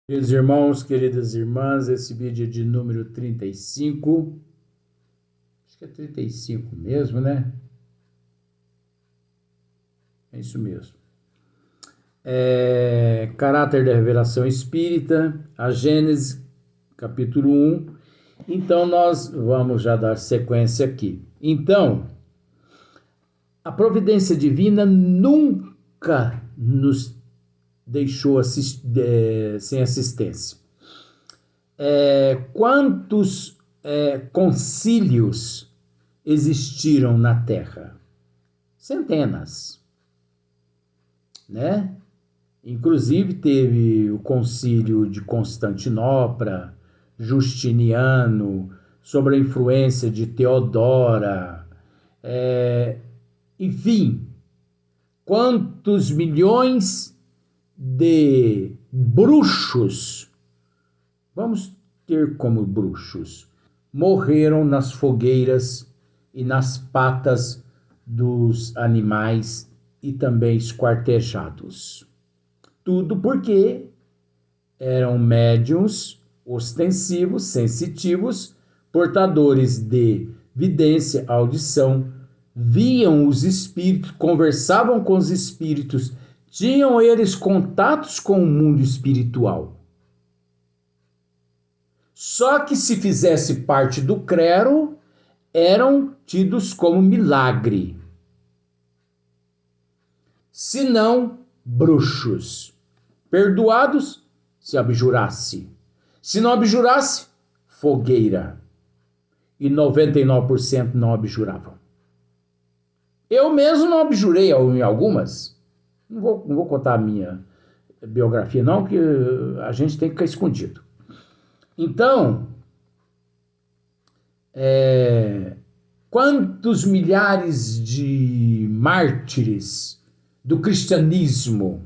Queridos irmãos, queridas irmãs, esse vídeo é de número 35. Acho que é 35 mesmo, né? É isso mesmo. Caráter da revelação espírita, a Gênesis, capítulo 1. Então, nós vamos já dar sequência aqui. Então, a providência divina nunca nos deixou sem assistência. Quantos concílios existiram na Terra? Centenas, né? Inclusive teve o concílio de Constantinopla, Justiniano, sobre a influência de Teodora, enfim, quantos milhões de bruxos, vamos ter como bruxos, morreram nas fogueiras e nas patas dos animais e também esquartejados. Tudo porque eram médiuns ostensivos, sensitivos, portadores de vidência, audição, viam os espíritos, conversavam com os espíritos, tinham eles contatos com o mundo espiritual. Só que se fizesse parte do clero, eram tidos como milagre. Se não, bruxos. Perdoados, se abjurasse. Se não abjurasse, fogueira. E 99% não abjuravam. Eu mesmo não abjurei em algumas. Não vou contar a minha biografia não, que a gente tem que ficar escondido. Então, quantos milhares de mártires do cristianismo?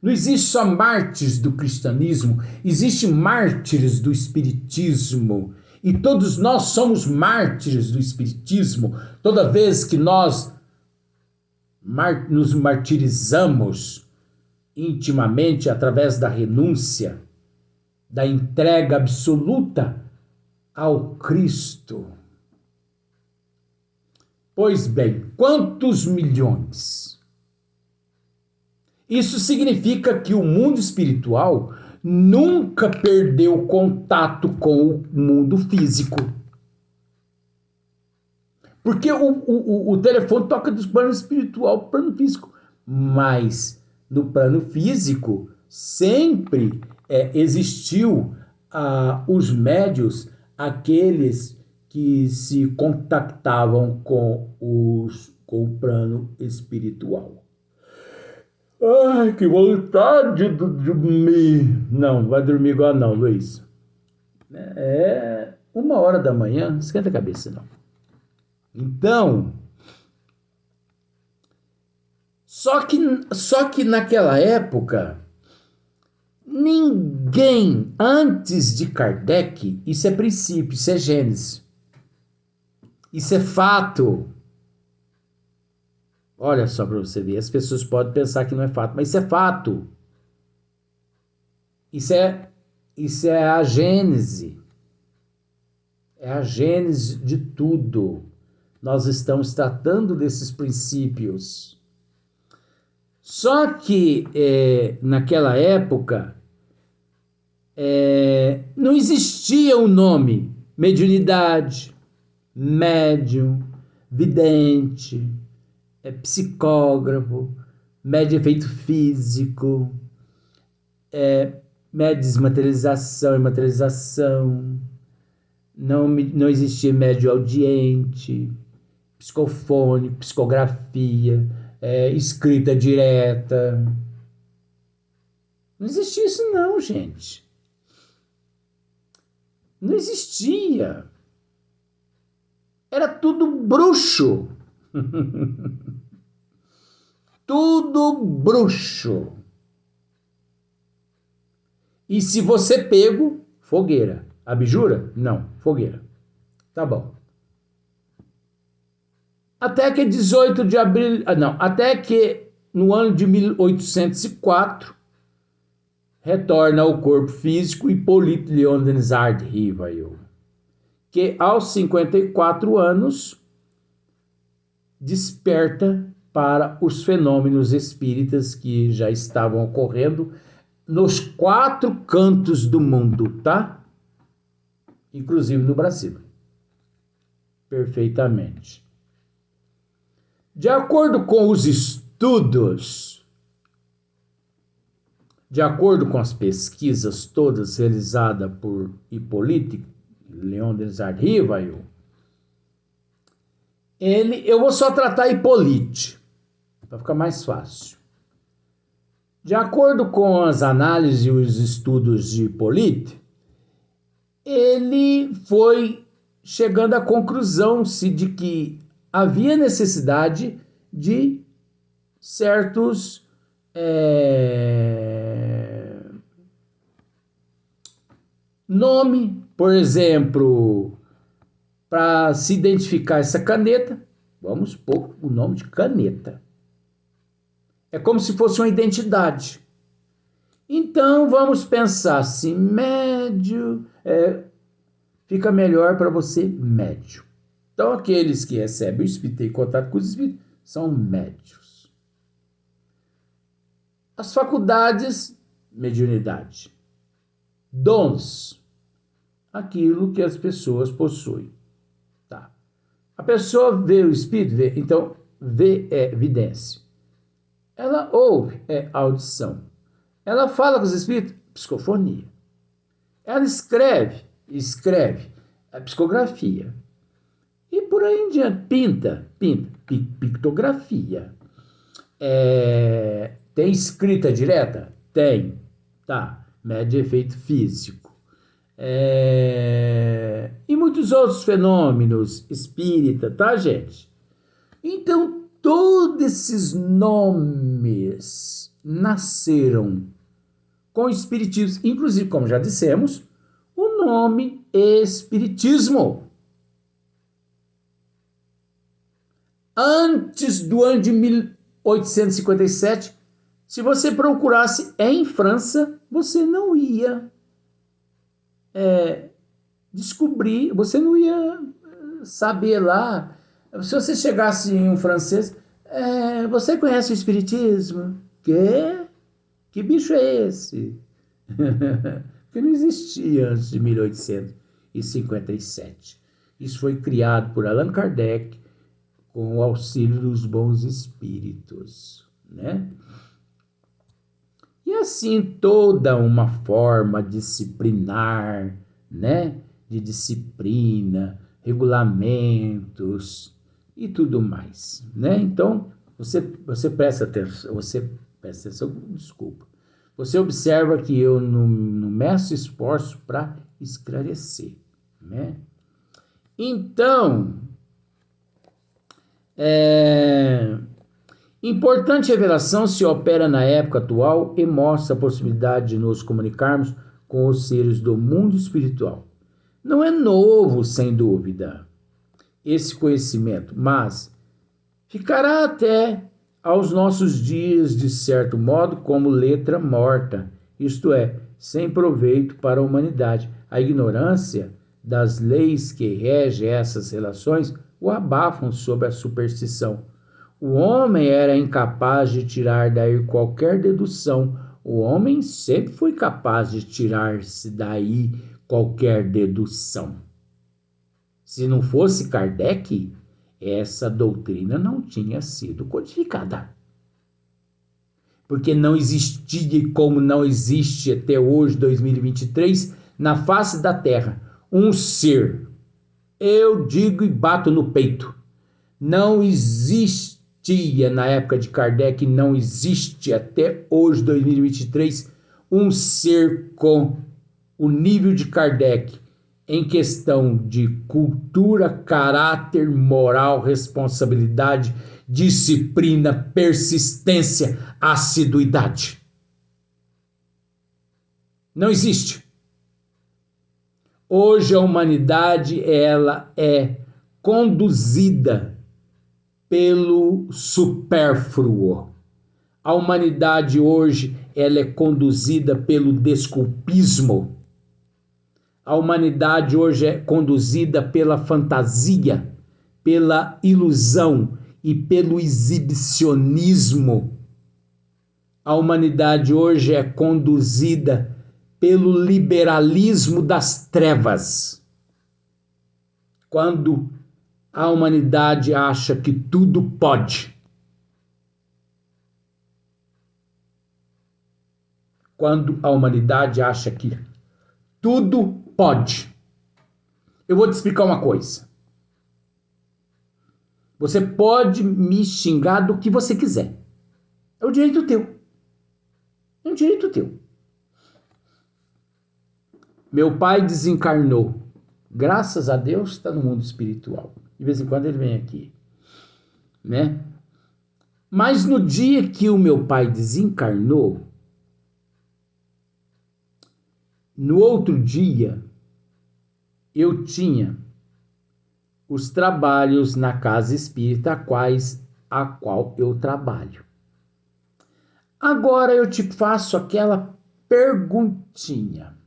Não existe só mártires do cristianismo, existe mártires do espiritismo. E todos nós somos mártires do espiritismo. Toda vez que nós nos martirizamos intimamente através da renúncia, da entrega absoluta ao Cristo. Pois bem, quantos milhões? Isso significa que o mundo espiritual nunca perdeu contato com o mundo físico. Porque o telefone toca do plano espiritual para o plano físico. Mas no plano físico sempre existiu os médios, aqueles que se contactavam com o plano espiritual. Ai, que vontade de dormir. Não, vai dormir igual não, Luiz. 1h da manhã, não esquenta a cabeça não. Então, só que naquela época, ninguém, antes de Kardec, isso é princípio, isso é Gênesis, isso é fato. Olha só para você ver, as pessoas podem pensar que não é fato, mas isso é fato. Isso é a Gênese. É a Gênese de tudo. Nós estamos tratando desses princípios. Só que naquela época não existia o nome mediunidade, médium, vidente, psicógrafo, médio efeito físico, médio desmaterialização e materialização, não existia médio audiente, psicofone, psicografia, escrita direta. Não existia isso não, gente. Não existia. Era tudo bruxo. Tudo bruxo. E se você pego, fogueira. Abjura? Não, fogueira. Tá bom. Até que 18 de abril... até que no ano de 1804, retorna ao corpo físico Hippolyte Léon Denisard Rivail, que aos 54 anos desperta para os fenômenos espíritas que já estavam ocorrendo nos 4 cantos do mundo, tá? Inclusive no Brasil. Perfeitamente. De acordo com os estudos, de acordo com as pesquisas todas realizadas por Hippolyte Léon Denisard Rivail, eu vou só tratar Hippolyte, para ficar mais fácil. De acordo com as análises e os estudos de Hippolyte, ele foi chegando à conclusão de que havia necessidade de certos nome, por exemplo, para se identificar essa caneta, vamos pôr o nome de caneta. É como se fosse uma identidade. Então, vamos pensar assim, médio, fica melhor para você, médio. Então, aqueles que recebem o espírito e contato com os espíritos são médios. As faculdades, mediunidade. Dons, aquilo que as pessoas possuem. Tá. A pessoa vê o espírito, então, vê é vidência. Ela ouve, é audição. Ela fala com os espíritos, psicofonia. Ela escreve, é psicografia. E por aí em diante, pinta, pictografia. Tem escrita direta? Tem, tá, mede efeito físico. E muitos outros fenômenos espírita, tá, gente? Então, todos esses nomes nasceram com o espiritismo, inclusive, como já dissemos, o nome espiritismo. Antes do ano de 1857, se você procurasse em França, você não ia descobrir, você não ia saber lá. Se você chegasse em um francês, você conhece o espiritismo? Quê? Que bicho é esse? Que não existia antes de 1857. Isso foi criado por Allan Kardec com o auxílio dos bons espíritos, né? E assim toda uma forma disciplinar, né? De disciplina, regulamentos e tudo mais, né? Então, você presta atenção, desculpa. Você observa que eu não meço esforço para esclarecer, né? Então, importante revelação se opera na época atual e mostra a possibilidade de nos comunicarmos com os seres do mundo espiritual. Não é novo, sem dúvida, esse conhecimento, mas ficará até aos nossos dias, de certo modo, como letra morta, isto é, sem proveito para a humanidade. A ignorância das leis que regem essas relações o abafam sob a superstição. O homem era incapaz de tirar daí qualquer dedução. O homem sempre foi capaz de tirar-se daí qualquer dedução. Se não fosse Kardec, essa doutrina não tinha sido codificada. Porque não existia, como não existe até hoje, 2023, na face da Terra, um ser, eu digo e bato no peito, não existia na época de Kardec, não existe até hoje, 2023, um ser com o nível de Kardec, em questão de cultura, caráter, moral, responsabilidade, disciplina, persistência, assiduidade. Não existe. Hoje a humanidade ela é conduzida pelo supérfluo. A humanidade hoje ela é conduzida pelo desculpismo. A humanidade hoje é conduzida pela fantasia, pela ilusão e pelo exibicionismo. A humanidade hoje é conduzida pelo liberalismo das trevas. Quando a humanidade acha que tudo pode. Quando a humanidade acha que tudo pode. Eu vou te explicar uma coisa. Você pode me xingar do que você quiser. É o direito teu. É um direito teu. Meu pai desencarnou. Graças a Deus está no mundo espiritual. De vez em quando ele vem aqui, né? Mas no dia que o meu pai desencarnou, no outro dia, eu tinha os trabalhos na casa espírita a qual eu trabalho. Agora eu te faço aquela perguntinha.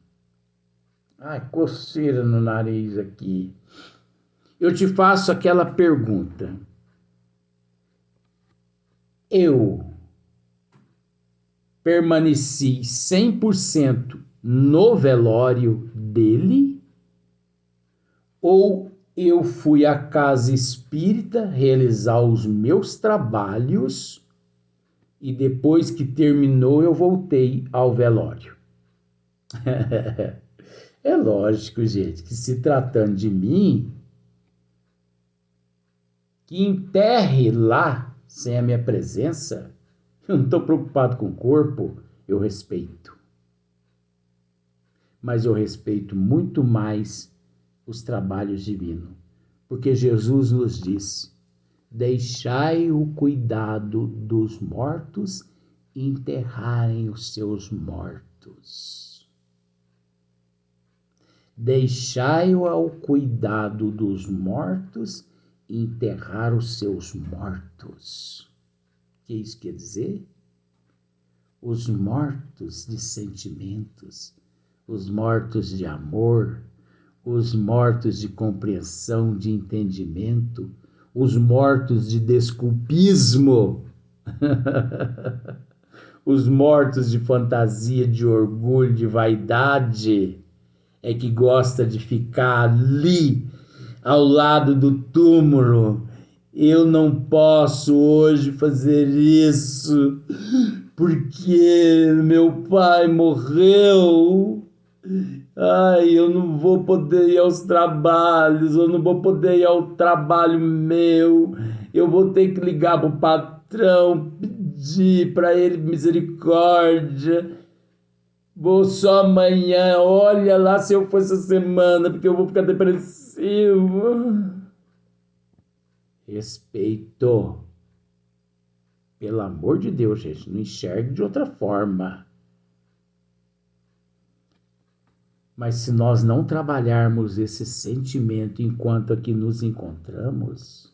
Ai, coceira no nariz aqui. Eu te faço aquela pergunta. Eu permaneci 100% no velório dele? Ou eu fui à casa espírita realizar os meus trabalhos e depois que terminou eu voltei ao velório? É lógico, gente, que se tratando de mim, que enterre lá sem a minha presença, eu não estou preocupado com o corpo, eu respeito. Mas eu respeito muito mais os trabalhos divinos, porque Jesus nos disse: deixai o cuidado dos mortos enterrarem os seus mortos. Deixai-o ao cuidado dos mortos enterrar os seus mortos. O que isso quer dizer? Os mortos de sentimentos, os mortos de amor, os mortos de compreensão, de entendimento, os mortos de desculpismo, os mortos de fantasia, de orgulho, de vaidade, é que gosta de ficar ali, ao lado do túmulo. Eu não posso hoje fazer isso, porque meu pai morreu. Ai, eu não vou poder ir aos trabalhos, eu não vou poder ir ao trabalho meu, eu vou ter que ligar pro patrão, pedir para ele misericórdia. Vou só amanhã, olha lá se eu for essa semana, porque eu vou ficar depressivo. Respeito. Pelo amor de Deus, gente, não enxergue de outra forma. Mas se nós não trabalharmos esse sentimento enquanto aqui nos encontramos,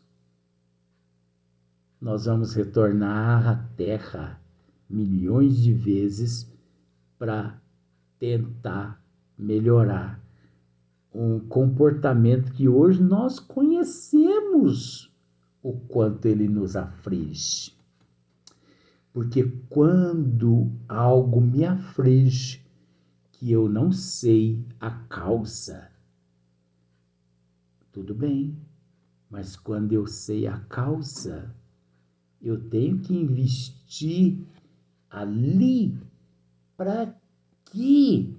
nós vamos retornar à Terra milhões de vezes para tentar melhorar um comportamento que hoje nós conhecemos o quanto ele nos aflige. Porque quando algo me aflige, que eu não sei a causa, tudo bem, mas quando eu sei a causa, eu tenho que investir ali para que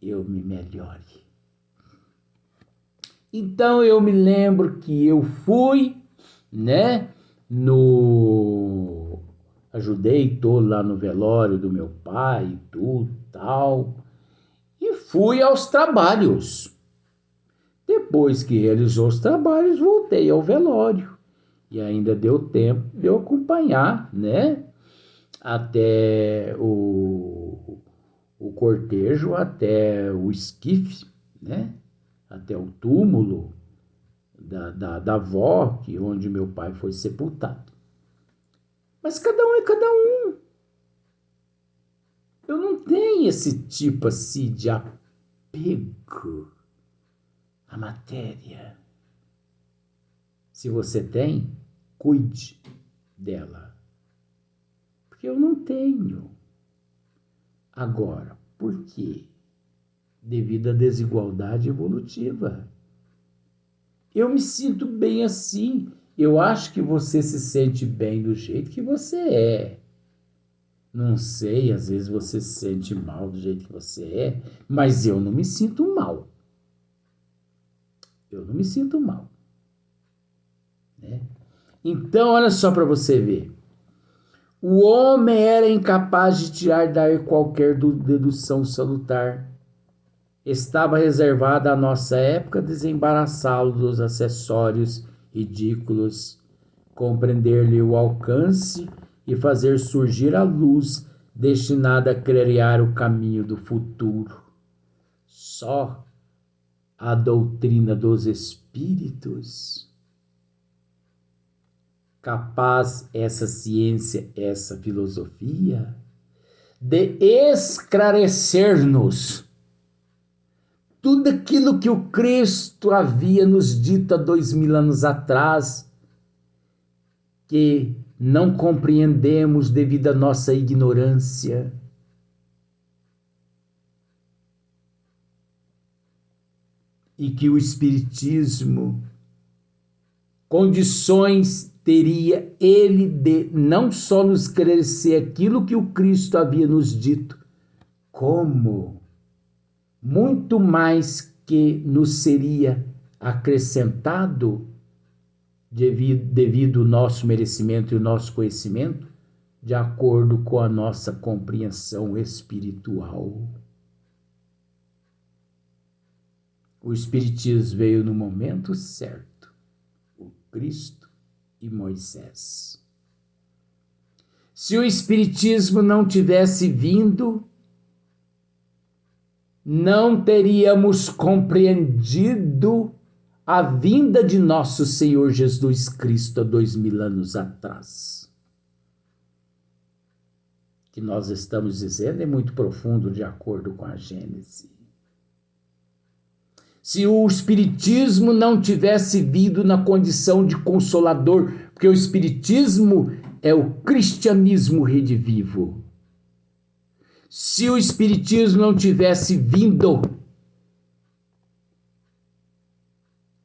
eu me melhore. Então eu me lembro que eu fui, né, ajudei todo lá no velório do meu pai, tudo, tal, e fui aos trabalhos. Depois que realizou os trabalhos, voltei ao velório. E ainda deu tempo de eu acompanhar, né, até o cortejo, até o esquife, né, até o túmulo da avó, onde meu pai foi sepultado. Mas cada um é cada um. Eu não tenho esse tipo assim de apego à matéria. Se você tem, cuide dela. Porque eu não tenho. Agora, por quê? Devido à desigualdade evolutiva. Eu me sinto bem assim. Eu acho que você se sente bem do jeito que você é. Não sei, às vezes você se sente mal do jeito que você é, mas eu não me sinto mal. Eu não me sinto mal. Né? Então, olha só para você ver. O homem era incapaz de tirar daí qualquer dedução salutar. Estava reservada à nossa época desembaraçá-lo dos acessórios ridículos, compreender-lhe o alcance e fazer surgir a luz destinada a clarear o caminho do futuro. Só a doutrina dos espíritos, capaz essa ciência, essa filosofia, de esclarecer-nos tudo aquilo que o Cristo havia nos dito há 2000 anos atrás, que não compreendemos devido à nossa ignorância. E que o Espiritismo, condições teria ele de não só nos esclarecer aquilo que o Cristo havia nos dito, como muito mais que nos seria acrescentado devido ao nosso merecimento e o nosso conhecimento, de acordo com a nossa compreensão espiritual. O Espiritismo veio no momento certo, o Cristo e Moisés. Se o Espiritismo não tivesse vindo, não teríamos compreendido a vinda de nosso Senhor Jesus Cristo há 2000 anos atrás. O que nós estamos dizendo é muito profundo de acordo com a Gênese. Se o Espiritismo não tivesse vindo na condição de consolador, porque o Espiritismo é o cristianismo redivivo. Se o Espiritismo não tivesse vindo,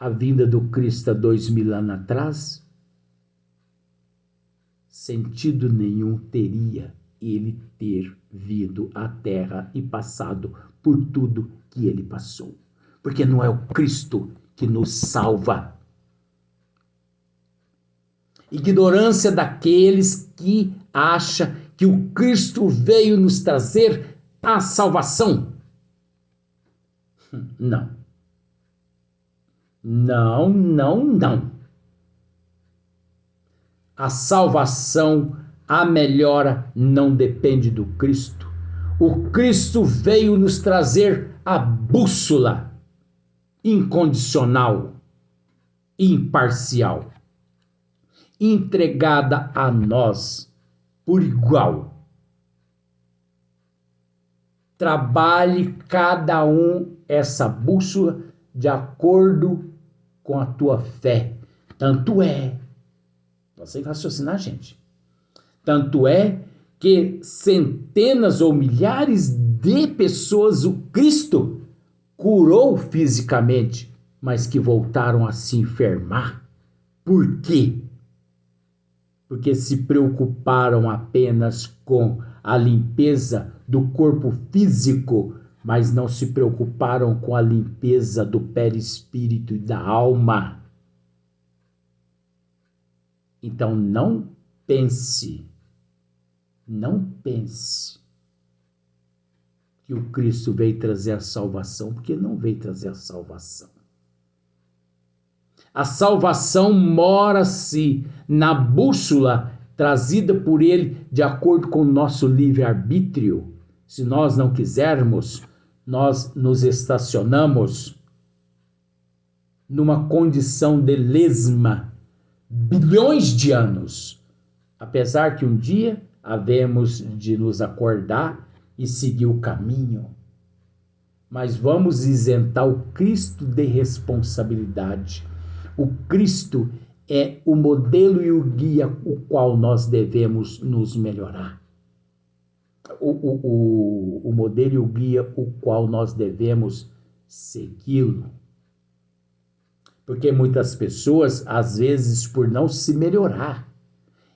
a vinda do Cristo há 2000 anos atrás, sentido nenhum teria ele ter vindo à Terra e passado por tudo que ele passou. Porque não é o Cristo que nos salva. Ignorância daqueles que acham que o Cristo veio nos trazer a salvação. Não. Não, não, não. A salvação, a melhora não depende do Cristo. O Cristo veio nos trazer a bússola incondicional, imparcial, entregada a nós por igual. Trabalhe cada um essa bússola de acordo com a tua fé. Tanto é, você tem que raciocinar, gente. Tanto é que centenas ou milhares de pessoas o Cristo curou fisicamente, mas que voltaram a se enfermar. Por quê? Porque se preocuparam apenas com a limpeza do corpo físico, mas não se preocuparam com a limpeza do perispírito e da alma. Então não pense que o Cristo veio trazer a salvação, porque não veio trazer a salvação. A salvação mora-se na bússola trazida por ele de acordo com o nosso livre-arbítrio. Se nós não quisermos, nós nos estacionamos numa condição de lesma bilhões de anos, apesar que um dia havemos de nos acordar e seguir o caminho, mas vamos isentar o Cristo de responsabilidade. O Cristo é o modelo e o guia o qual nós devemos nos melhorar. O modelo e o guia o qual nós devemos segui-lo. Porque muitas pessoas, às vezes, por não se melhorar,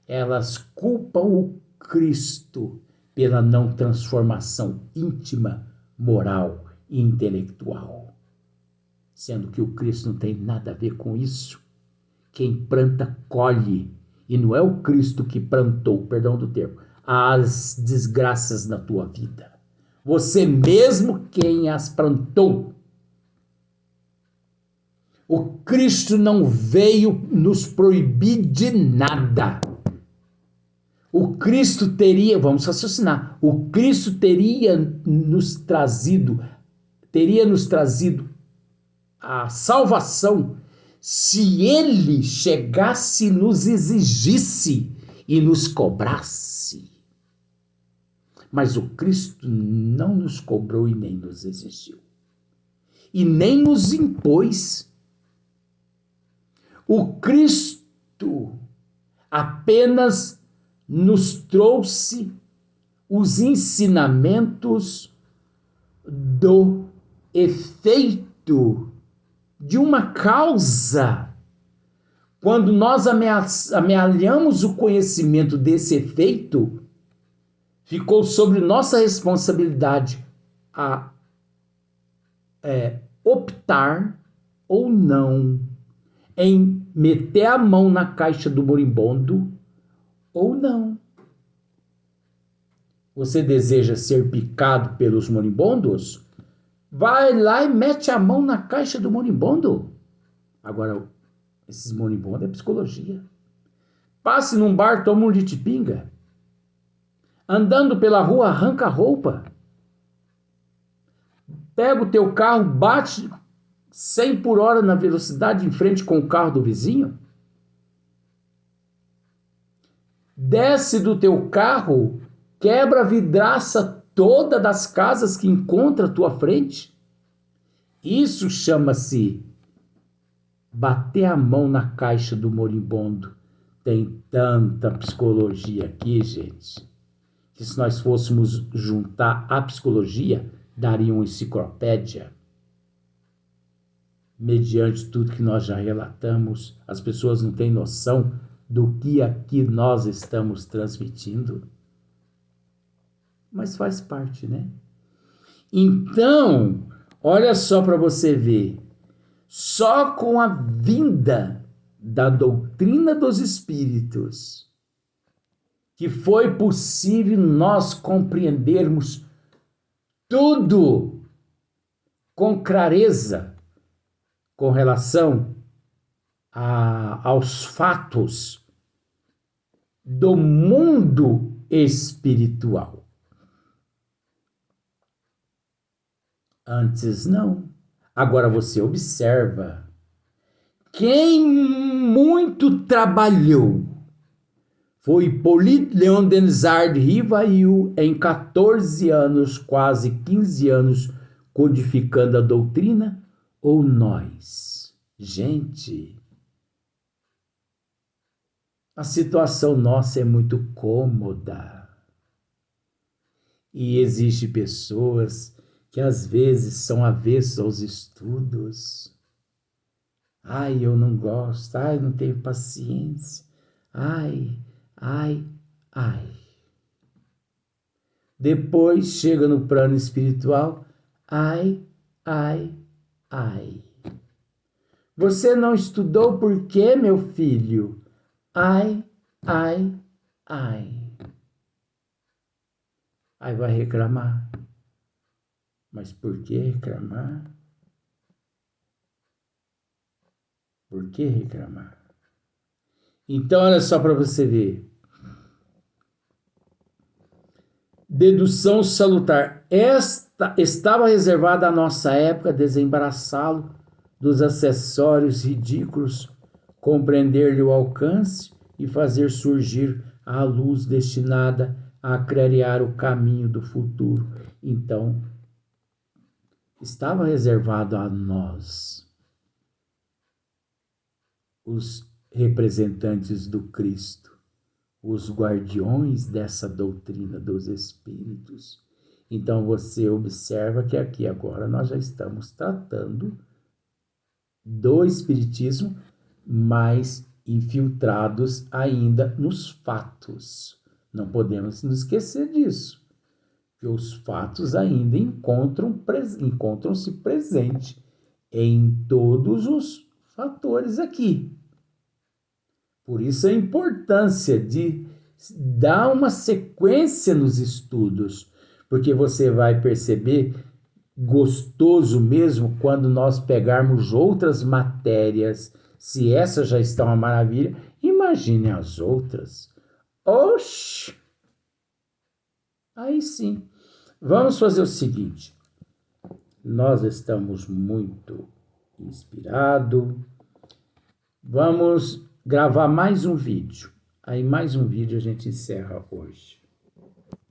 elas culpam o Cristo pela não transformação íntima, moral e intelectual. Sendo que o Cristo não tem nada a ver com isso. Quem planta, colhe. E não é o Cristo que plantou, perdão do termo, as desgraças na tua vida. Você mesmo quem as plantou. O Cristo não veio nos proibir de nada. O Cristo teria, vamos raciocinar, o Cristo teria nos trazido a salvação se ele chegasse e nos exigisse e nos cobrasse. Mas o Cristo não nos cobrou e nem nos exigiu. E nem nos impôs. O Cristo apenas nos trouxe os ensinamentos do efeito de uma causa. Quando nós amealhamos o conhecimento desse efeito, ficou sobre nossa responsabilidade a optar ou não em meter a mão na caixa do moribundo ou não. Você deseja ser picado pelos moribundos? Vai lá e mete a mão na caixa do moribundo. Agora, esses moribundos é psicologia. Passe num bar, toma um litipinga. Andando pela rua, arranca a roupa. Pega o teu carro, bate 100 por hora na velocidade em frente com o carro do vizinho. Desce do teu carro, quebra a vidraça toda das casas que encontra à tua frente. Isso chama-se bater a mão na caixa do moribundo. Tem tanta psicologia aqui, gente, que se nós fôssemos juntar a psicologia, daria uma enciclopédia. Mediante tudo que nós já relatamos, as pessoas não têm noção do que aqui nós estamos transmitindo. Mas faz parte, né? Então, olha só para você ver. Só com a vinda da doutrina dos espíritos que foi possível nós compreendermos tudo com clareza com relação aos fatos do mundo espiritual. Antes não. Agora você observa. Quem muito trabalhou foi Hippolyte Léon Denisard de Rivail, em 14 anos, quase 15 anos, codificando a doutrina, ou nós? Gente, a situação nossa é muito cômoda. E existem pessoas que às vezes são avessas aos estudos. Ai, eu não gosto. Ai, não tenho paciência. Ai. Depois chega no plano espiritual. Ai. Você não estudou por quê, meu filho? Ai. Aí vai reclamar. Mas por que reclamar? Por que reclamar? Então, olha só para você ver. Dedução salutar. Esta estava reservada à nossa época, desembaraçá-lo dos acessórios ridículos, compreender-lhe o alcance e fazer surgir a luz destinada a clarear o caminho do futuro. Então, estava reservado a nós, os representantes do Cristo, os guardiões dessa doutrina dos Espíritos. Então você observa que aqui agora nós já estamos tratando do Espiritismo, mas infiltrados ainda nos fatos. Não podemos nos esquecer disso, que os fatos ainda encontram-se presentes em todos os fatores aqui. Por isso a importância de dar uma sequência nos estudos, porque você vai perceber gostoso mesmo quando nós pegarmos outras matérias. Se essa já está uma maravilha, imagine as outras. Oxi! Aí sim. Vamos fazer o seguinte. Nós estamos muito inspirados. Vamos gravar mais um vídeo. Aí mais um vídeo a gente encerra hoje.